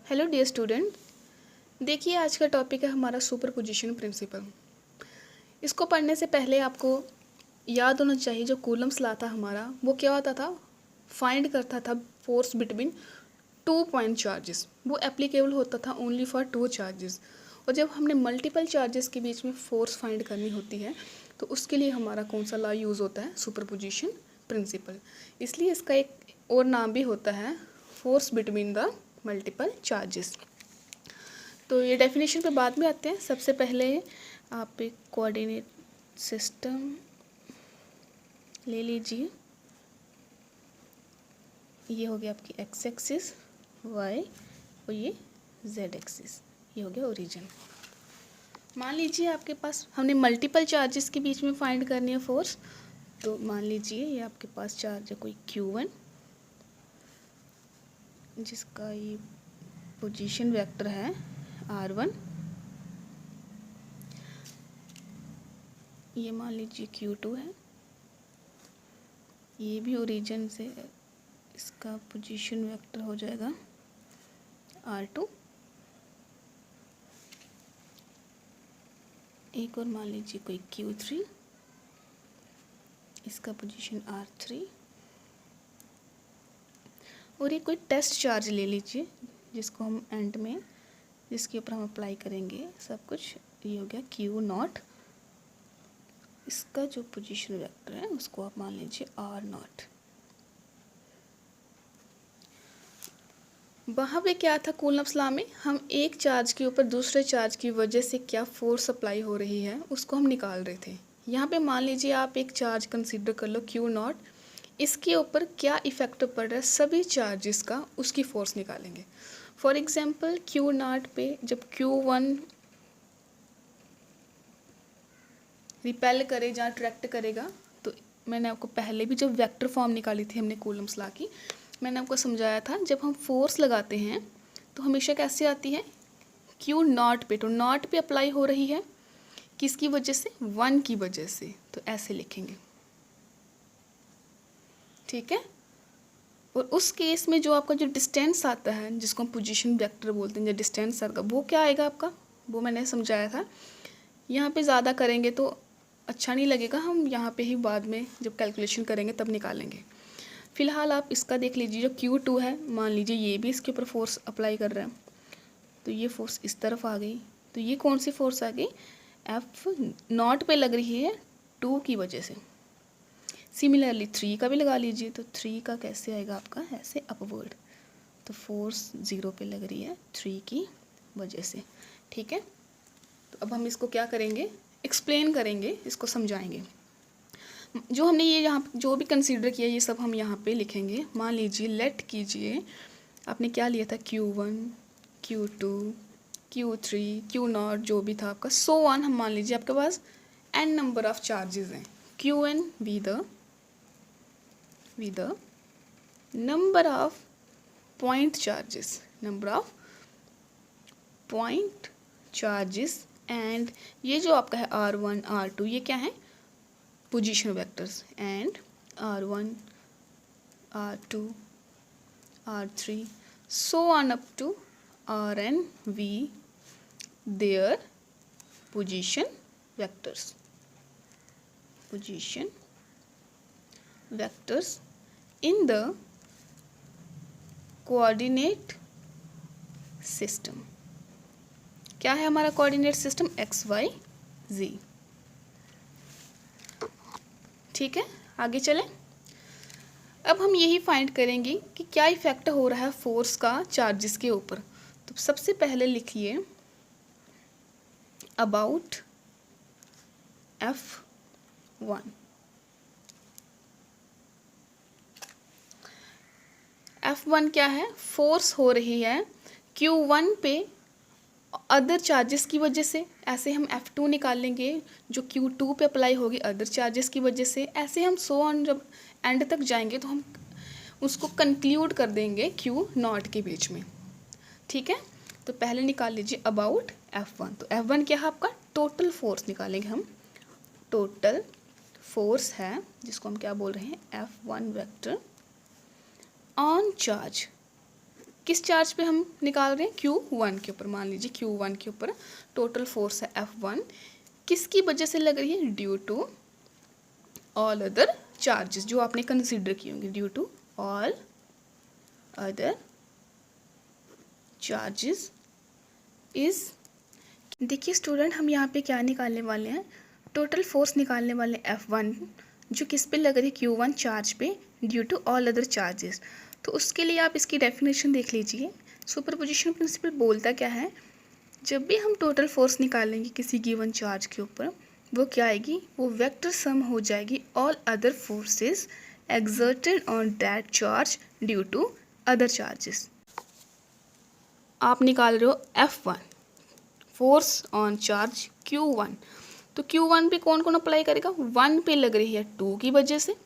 Hello dear student, देखिए आज का टॉपिक है हमारा सुपरपोजिशन प्रिंसिपल। इसको पढ़ने से पहले आपको याद होना चाहिए जो कूलम्स लॉ था हमारा, वो क्या होता था, फाइंड करता था फोर्स बिटवीन 2 पॉइंट चार्जेस। वो एप्लीकेबल होता था ओनली फॉर 2 चार्जेस। और जब हमने मल्टीपल चार्जेस के बीच में फोर्स फाइंड करनी होती है तो उसके लिए हमारा कौन सा लॉ यूज़ होता है, सुपरपोजिशन प्रिंसिपल। इसलिए इसका एक और नाम भी होता है force between the multiple charges. तो ये डेफिनेशन पे बाद में आते हैं। सबसे पहले आप एक कोऑर्डिनेट सिस्टम ले लीजिए। ये हो गया आपकी एक्स एक्सिस वाई और ये जेड एक्सिस, ये हो गया ओरिजिन। मान लीजिए आपके पास हमने मल्टीपल चार्जेस के बीच में फाइंड करनी है फोर्स। तो मान लीजिए ये आपके पास चार्ज है कोई Q1 जिसका ये पोजीशन वेक्टर है R1। ये मान लीजिए Q2 है, ये भी ओरिजिन से इसका पोजीशन वेक्टर हो जाएगा R2। एक और मान लीजिए कोई Q3, इसका पोजीशन R3। और ये कोई टेस्ट चार्ज ले लीजिए जिसको हम एंड में, जिसके ऊपर हम अप्लाई करेंगे सब कुछ। ये हो गया Q0, इसका जो पोजीशन वेक्टर है उसको आप मान लीजिए R0। वहाँ पे क्या था कूलम्स लॉ में, हम एक चार्ज के ऊपर दूसरे चार्ज की वजह से क्या फोर्स अप्लाई हो रही है उसको हम निकाल रहे थे। यहाँ पे मान लीजिए आप एक चार्ज कंसीडर कर लो Q0, इसके ऊपर क्या इफेक्ट पड़ रहा है सभी चार्जेस का, उसकी फोर्स निकालेंगे। फॉर एग्जांपल Q0 पे जब Q1 रिपेल करे या अट्रैक्ट करेगा, तो मैंने आपको पहले भी जब वेक्टर फॉर्म निकाली थी हमने कूलम्स लॉ की, मैंने आपको समझाया था जब हम फोर्स लगाते हैं तो हमेशा कैसे आती है, Q0 पे, तो नॉट पे अप्लाई हो रही है किसकी वजह से, 1 की वजह से। तो ऐसे लिखेंगे, ठीक है। और उस केस में जो आपका जो डिस्टेंस आता है जिसको हम पोजीशन वेक्टर बोलते हैं, जो डिस्टेंस आएगा वो क्या आएगा आपका, वो मैंने समझाया था। यहाँ पे ज़्यादा करेंगे तो अच्छा नहीं लगेगा, हम यहाँ पे ही बाद में जब कैलकुलेशन करेंगे तब निकालेंगे। फ़िलहाल आप इसका देख लीजिए, जो Q2 है मान लीजिए ये भी इसके ऊपर फोर्स अप्लाई कर रहा है, तो ये फोर्स इस तरफ आ गई। तो ये कौन सी फोर्स आ गई, F0 पे लग रही है 2 की वजह से। सिमिलरली 3 का भी लगा लीजिए, तो 3 का कैसे आएगा आपका, ऐसे अपवर्ड। तो फोर्स 0 पे लग रही है 3 की वजह से, ठीक है। तो अब हम इसको क्या करेंगे, एक्सप्लेन करेंगे, इसको समझाएंगे। जो हमने ये यहाँ जो भी कंसीडर किया ये सब हम यहाँ पे लिखेंगे। मान लीजिए लेट कीजिए आपने क्या लिया था, Q1 Q2 Q3 Q0 जो भी था आपका, सो ऑन। हम मान लीजिए आपके पास n नंबर ऑफ चार्जेस हैं, Qn with the number of point charges and ये जो आपका है R1 R2 ये क्या है, position vectors, and R1 R2 R3 so on up to Rn v their position vectors in the coordinate system. क्या है हमारा कोऑर्डिनेट सिस्टम, XYZ, ठीक है। आगे चलें। अब हम यही फाइंड करेंगे कि क्या इफेक्ट हो रहा है फोर्स का चार्जेस के ऊपर। तो सबसे पहले लिखिए अबाउट F1। F1 क्या है, फोर्स हो रही है Q1 पे अदर चार्जेस की वजह से। ऐसे हम F2 निकालेंगे जो Q2 पे अप्लाई होगी अदर चार्जेस की वजह से। ऐसे हम सो ऑन जब एंड तक जाएंगे तो हम उसको कंक्लूड कर देंगे Q0 के बीच में, ठीक है। तो पहले निकाल लीजिए अबाउट F1। तो F1 क्या है आपका, टोटल फोर्स निकालेंगे हम। टोटल फोर्स है जिसको हम क्या बोल रहे हैं, F1 वेक्टर ऑन चार्ज किस चार्ज पे हम निकाल रहे हैं, Q1 के ऊपर। मान लीजिए Q1 के ऊपर टोटल फोर्स है F1, किसकी वजह से लग रही है, due to all other charges जो आपने कंसिडर किए होंगे, due to all other charges is. देखिए स्टूडेंट, हम यहाँ पे क्या निकालने वाले हैं, टोटल फोर्स निकालने वाले F1 जो किस पे लग रही है, Q1 चार्ज पे due to all other charges. तो उसके लिए आप इसकी डेफिनेशन देख लीजिए। सुपरपोजिशन प्रिंसिपल बोलता क्या है, जब भी हम टोटल फोर्स निकालेंगे किसी गिवन चार्ज के ऊपर, वो क्या आएगी, वो वेक्टर सम हो जाएगी all other forces exerted on that charge due to other charges. आप निकाल रहे हो F1 force on charge Q1, तो Q1 पे कौन कौन अप्लाई करेगा, 1 पे लग रही है 2 की वजह से,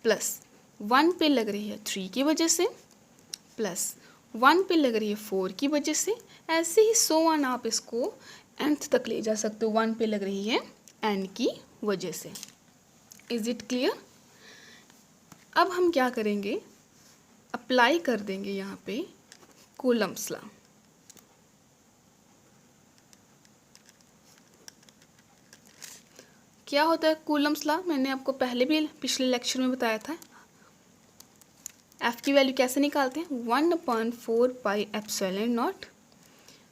प्लस 1 पे लग रही है 3 की वजह से, प्लस 1 पे लग रही है 4 की वजह से, ऐसे ही सो ऑन आप इसको nth तक ले जा सकते हो, 1 पे लग रही है n की वजह से। Is it clear? अब हम क्या करेंगे, अप्लाई कर देंगे यहाँ पे कूलम्स लॉ। क्या होता है कूलम्स लॉ, मैंने आपको पहले भी पिछले लेक्चर में बताया था। F की वैल्यू कैसे निकालते हैं, 1/4 पाई एप्सिलॉन नॉट।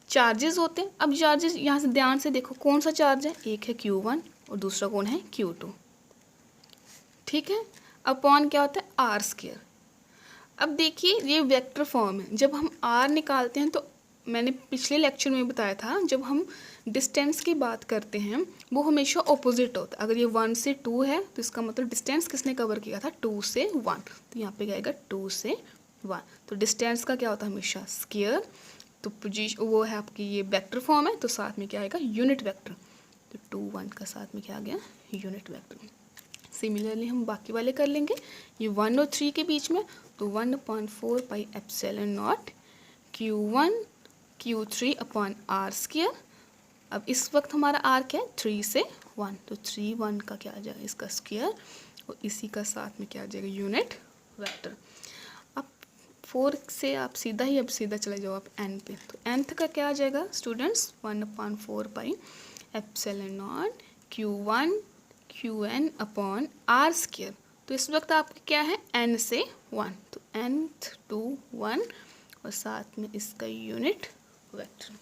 चार्जेस होते हैं, अब चार्जेस यहाँ से ध्यान से देखो कौन सा चार्ज है, एक है Q1 और दूसरा कौन है, Q2, ठीक है। अपॉन क्या होता है, आर स्क्वायर। अब देखिए ये वेक्टर फॉर्म है, जब हम R निकालते हैं तो मैंने पिछले लेक्चर में बताया था, जब हम डिस्टेंस की बात करते हैं वो हमेशा ऑपोजिट होता है। अगर ये 1 से 2 है तो इसका मतलब डिस्टेंस किसने कवर किया था, 2 से 1, तो यहाँ पे आएगा 2 से 1। तो डिस्टेंस का क्या होता है, हमेशा स्क्वायर। तो पोजीशन वो है आपकी, ये वेक्टर फॉर्म है, तो साथ में क्या आएगा, यूनिट वेक्टर। तो 2 1 का साथ में क्या आ गया, यूनिट वेक्टर। सिमिलरली हम बाकी वाले कर लेंगे, ये 1 और 3 के बीच में, तो 1/4 pi epsilon naught Q1 Q3 upon R square. अब इस वक्त हमारा आर क्या है, 3 से 1, तो 3 1 का क्या आ जाएगा, इसका स्क्वायर, और इसी का साथ में क्या आ जाएगा, यूनिट वेक्टर। अब 4 से आप सीधा ही, अब सीधा चले जाओ आप n पे, तो nth का क्या आ जाएगा students, 1/4 pi epsilon naught Q1 Qn upon R square. तो इस वक्त आपका क्या है, n से 1, तो nth to 1 और साथ में इसका unit vector.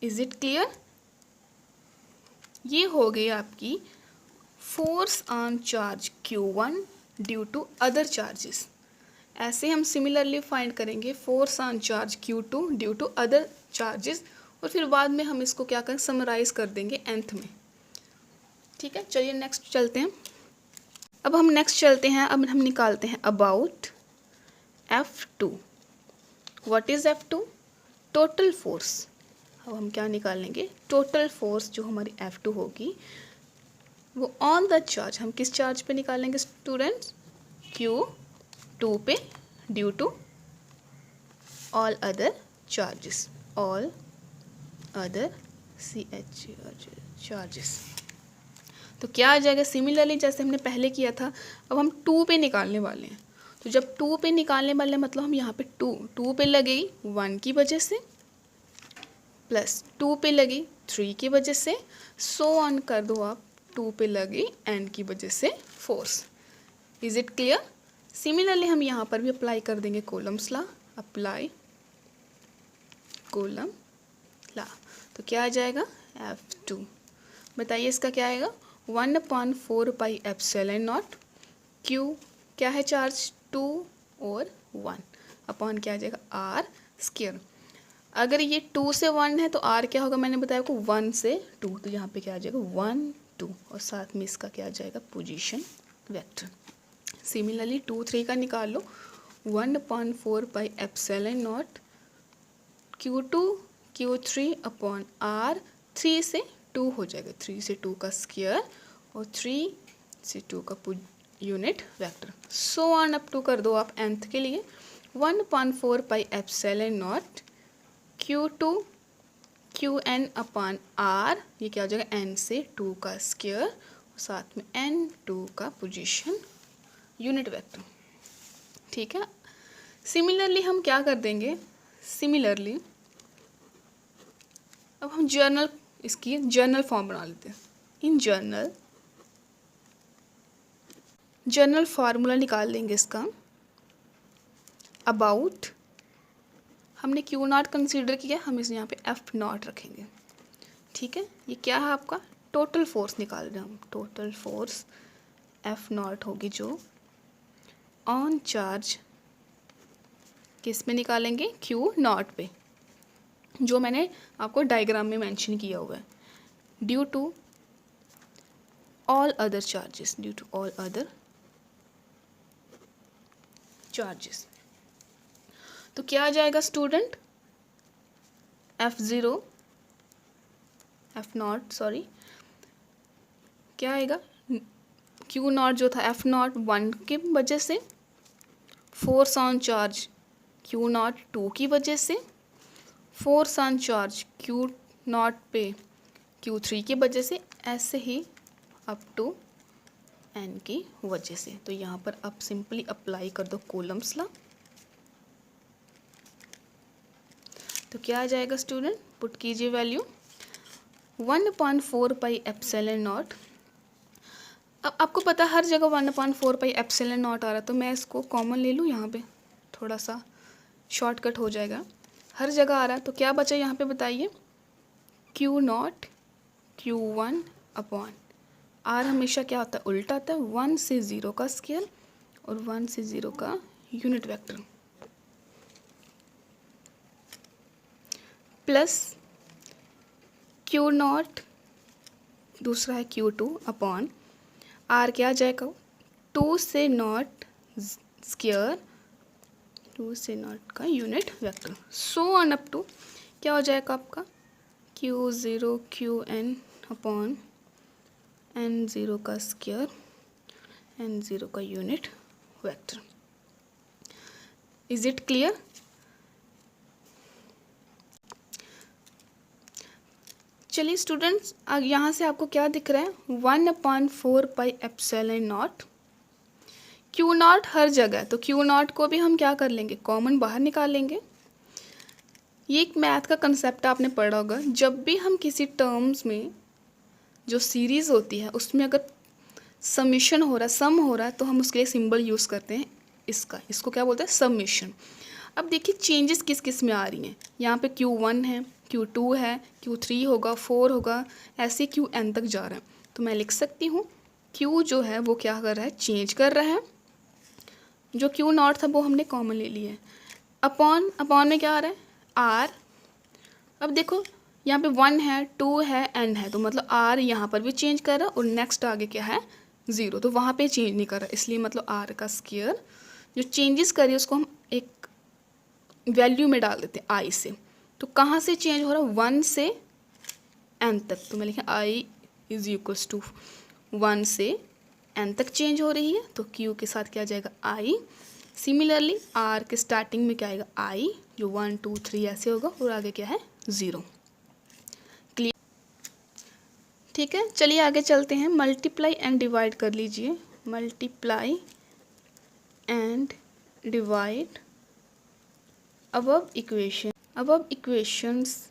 Is it clear? ये हो गई आपकी force on charge Q1 due to other charges. ऐसे हम सिमिलरली फाइंड करेंगे force on charge Q2 due to other charges, और फिर बाद में हम इसको क्या करें, समराइज कर देंगे nth में, ठीक है। चलिए नेक्स्ट चलते हैं। अब हम नेक्स्ट चलते हैं, अब हम निकालते हैं about F2। What is F2? Total force. अब हम क्या निकालेंगे, टोटल फोर्स जो हमारी F2 होगी वो ऑन द चार्ज, हम किस चार्ज पे निकालेंगे स्टूडेंट्स, Q2 पे due to all other charges, all other charges. तो क्या आ जाएगा, सिमिलरली जैसे हमने पहले किया था, अब हम 2 पे निकालने वाले हैं। तो जब 2 पे निकालने वाले मतलब हम यहाँ पे 2 पे लगेगी 1 की वजह से, प्लस 2 पे लगी 3 की वजह से, सो ऑन कर दो आप, 2 पे लगी n की वजह से force. Is it clear? Similarly हम यहाँ पर भी अप्लाई कर देंगे Coulomb's law. Apply coulomb law, तो क्या आ जाएगा, F2। बताइए इसका क्या आएगा, 1/4 पाई एप्सिलॉन नॉट, Q क्या है चार्ज, 2 और 1 अपॉन क्या आ जाएगा, आर स्क्वायर। अगर ये 2 से 1 है तो r क्या होगा, मैंने बताया आपको 1 से 2, तो यहाँ पे क्या आ जाएगा 1 2, और साथ में इसका क्या आ जाएगा, पोजीशन वेक्टर। सिमिलरली 2 3 का निकाल लो, 1/4 pi epsilon naught Q2 Q3 upon r, 3 से 2 हो जाएगा, 3 से 2 का स्क्वायर और 3 से 2 का unit vector. So on up to कर दो आप nth के लिए, 1/4 pi epsilon naught Q2 Qn upon r, ये क्या हो जाएगा, n से 2 का स्क्वायर और साथ में n2 का पोजीशन यूनिट वेक्टर। ठीक है। सिमिलरली हम क्या कर देंगे, सिमिलरली अब हम इसकी जर्नल फॉर्म बना लेते हैं। इन जर्नल फार्मूला निकाल लेंगे इसका। अबाउट हमने क्यू नॉट कंसीडर किया, हम इस यहाँ पे एफ नॉट रखेंगे। ठीक है, ये क्या है आपका टोटल फोर्स निकाल रहे हैं हम। टोटल फोर्स एफ नॉट होगी जो ऑन चार्ज किस में निकालेंगे, क्यू नॉट पे, जो मैंने आपको डायग्राम में मेंशन किया हुआ है। Due to all other charges, due to all other charges. तो क्या आ जाएगा स्टूडेंट, F0 F0 सॉरी, क्या आएगा, क्यू नॉट जो था F0 1 की वजह से, force on charge Q not 2 की वजह से, force on charge Q not पे Q3 की वजह से, ऐसे ही अप टू n की वजह से। तो यहाँ पर आप सिंपली अप्लाई कर दो कूलम्स लॉ। तो क्या आ जाएगा स्टूडेंट, पुट कीजिए वैल्यू 1/4 पाई एप्सिलॉन नॉट। अब आपको पता हर जगह 1/4 पाई एप्सिलॉन नॉट आ रहा है, तो मैं इसको कॉमन ले लूँ यहाँ पे, थोड़ा सा शॉर्टकट हो जाएगा। हर जगह आ रहा है तो क्या बचा यहाँ पे बताइए, Q not Q1 upon are हमेशा क्या होता है, उल्टा आता है, 1 से 0 का स्केल और 1 से 0 का unit vector, plus Q not दूसरा है Q2 अपॉन आर क्या आ जाएगा, 2 से नॉट स्क्वायर, 2 से नॉट का unit vector, so on up to क्या हो जाएगा आपका Q0 Qn अपॉन n0 का स्क्वायर, n0 का unit vector. Is it clear? चलिए स्टूडेंट्स, यहाँ से आपको क्या दिख रहा है, 1/4 pi epsilon naught, q naught हर जगह है तो क्यू नॉट को भी हम क्या कर लेंगे, कॉमन बाहर निकाल लेंगे। ये एक मैथ का कंसेप्ट आपने पढ़ा होगा, जब भी हम किसी टर्म्स में जो सीरीज़ होती है उसमें अगर समीशन हो रहा है, सम हो रहा है, तो हम उसके लिए सिंबल यूज़ करते हैं इसको क्या बोलते हैं, समीशन। अब देखिए चेंजेस किस किस में आ रही हैं, यहाँ पे Q1 है, Q2 है, Q3 होगा, 4 होगा, ऐसे Qn तक जा रहा है। तो मैं लिख सकती हूँ Q जो है वो क्या कर रहा है, चेंज कर रहा है, जो Q नॉट था वो हमने कॉमन ले लिया है, अपॉन में क्या आ रहा है, R। अब देखो यहाँ पे 1 है, 2 है, n है, तो मतलब R यहाँ पर भी चेंज कर रहा है और नेक्स्ट आगे क्या है 0, तो वहाँ पे चेंज नहीं कर रहा, इसलिए मतलब R का स्क्वायर जो चेंजेस करिए उसको हम एक वैल्यू में डाल देते हैं I से। तो कहाँ से चेंज हो रहा है, 1 से n तक, तो मैं लिखें I इज इक्वल्स टू 1 से n तक चेंज हो रही है, तो Q के साथ क्या आ जाएगा I। सिमिलरली R के स्टार्टिंग में क्या आएगा I, जो 1 2 3 ऐसे होगा, और आगे क्या है 0। क्लियर? ठीक है, चलिए आगे चलते हैं। मल्टीप्लाई एंड डिवाइड कर लीजिए, multiply and divide above equations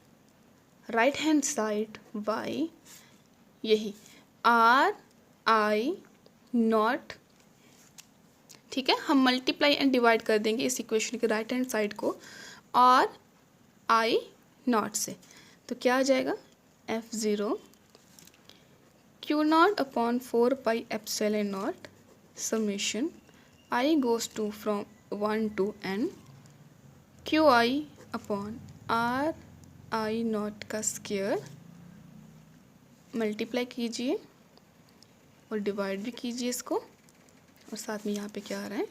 right hand side by यही RI0। ठीक है, हम मल्टीप्लाई एंड डिवाइड कर देंगे इस इक्वेशन के राइट हैंड साइड को RI0 से, तो क्या आ जाएगा F0 Q0 upon 4 pi epsilon naught summation I goes to from 1 to n QI upon RI0 का स्क्वायर, मल्टीप्लाई कीजिए और डिवाइड भी कीजिए इसको, और साथ में यहाँ पे क्या आ रहा है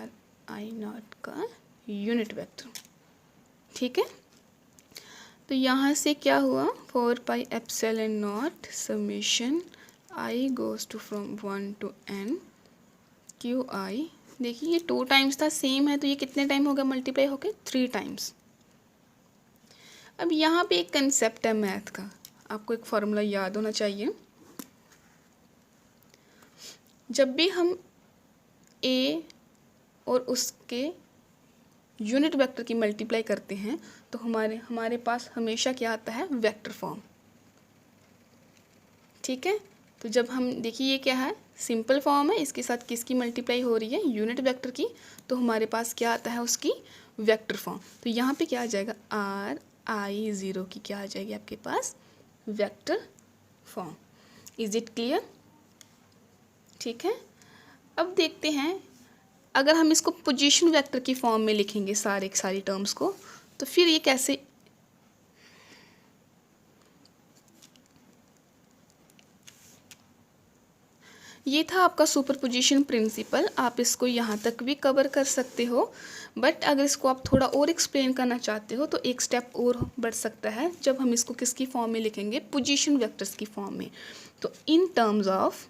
RI0 का यूनिट वेक्टर। ठीक है, तो यहाँ से क्या हुआ, 4 pi epsilon naught summation I goes to from 1 to n QI। देखिए ये 2 टाइम्स था, सेम है, तो ये कितने टाइम हो गया मल्टीप्लाई होके, 3 टाइम्स। अब यहाँ पे एक कंसेप्ट है मैथ का, आपको एक फॉर्मूला याद होना चाहिए। जब भी हम A और उसके यूनिट वेक्टर की मल्टीप्लाई करते हैं तो हमारे पास हमेशा क्या आता है, वेक्टर फॉर्म। ठीक है, तो जब हम देखिए ये क्या है, सिंपल फॉर्म है, इसके साथ किसकी मल्टीप्लाई हो रही है, यूनिट वेक्टर की, तो हमारे पास क्या आता है, उसकी वेक्टर फॉर्म। तो यहाँ पे क्या आ जाएगा, RI0 की क्या आ जाएगी आपके पास, vector form. Is it clear? ठीक है, अब देखते हैं अगर हम इसको पोजीशन वेक्टर की फॉर्म में लिखेंगे सारी टर्म्स को, तो फिर ये कैसे, ये था आपका सुपरपोजिशन प्रिंसिपल। आप इसको यहाँ तक भी कवर कर सकते हो, बट अगर इसको आप थोड़ा और एक्सप्लेन करना चाहते हो तो एक स्टेप और बढ़ सकता है जब हम इसको किसकी फॉर्म में लिखेंगे, पोजीशन वेक्टर्स की फॉर्म में। तो in terms of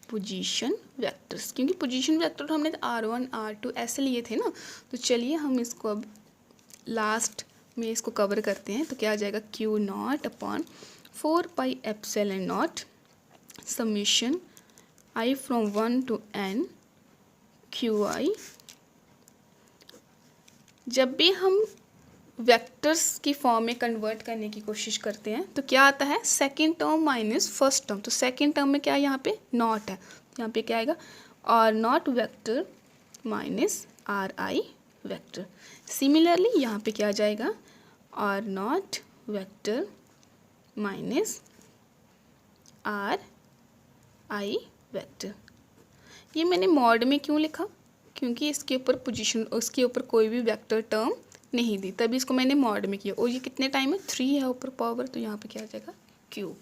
position vectors, क्योंकि पोजीशन वेक्टर हमने R1 R2 ऐसे लिए थे ना, तो चलिए हम इसको अब लास्ट में इसको कवर करते हैं। तो क्या आ जाएगा, Q0 upon 4πε0 summation I from 1 to n QI। जब भी हम वेक्टर्स की फॉर्म में कन्वर्ट करने की कोशिश करते हैं तो क्या आता है, second term minus first term. तो सेकेंड टर्म में क्या है, यहाँ पे नॉट है, यहाँ पे क्या आएगा, R0 vector minus RI vector. Similarly यहाँ पे क्या आ जाएगा, R0 vector minus RI vector. ये मैंने मॉड में क्यों लिखा, क्योंकि इसके ऊपर पोजीशन, उसके ऊपर कोई भी वेक्टर टर्म नहीं दी, तभी इसको मैंने मॉड में किया। और ये कितने टाइम है, 3 है ऊपर पावर, तो यहाँ पे क्या आ जाएगा, क्यूब।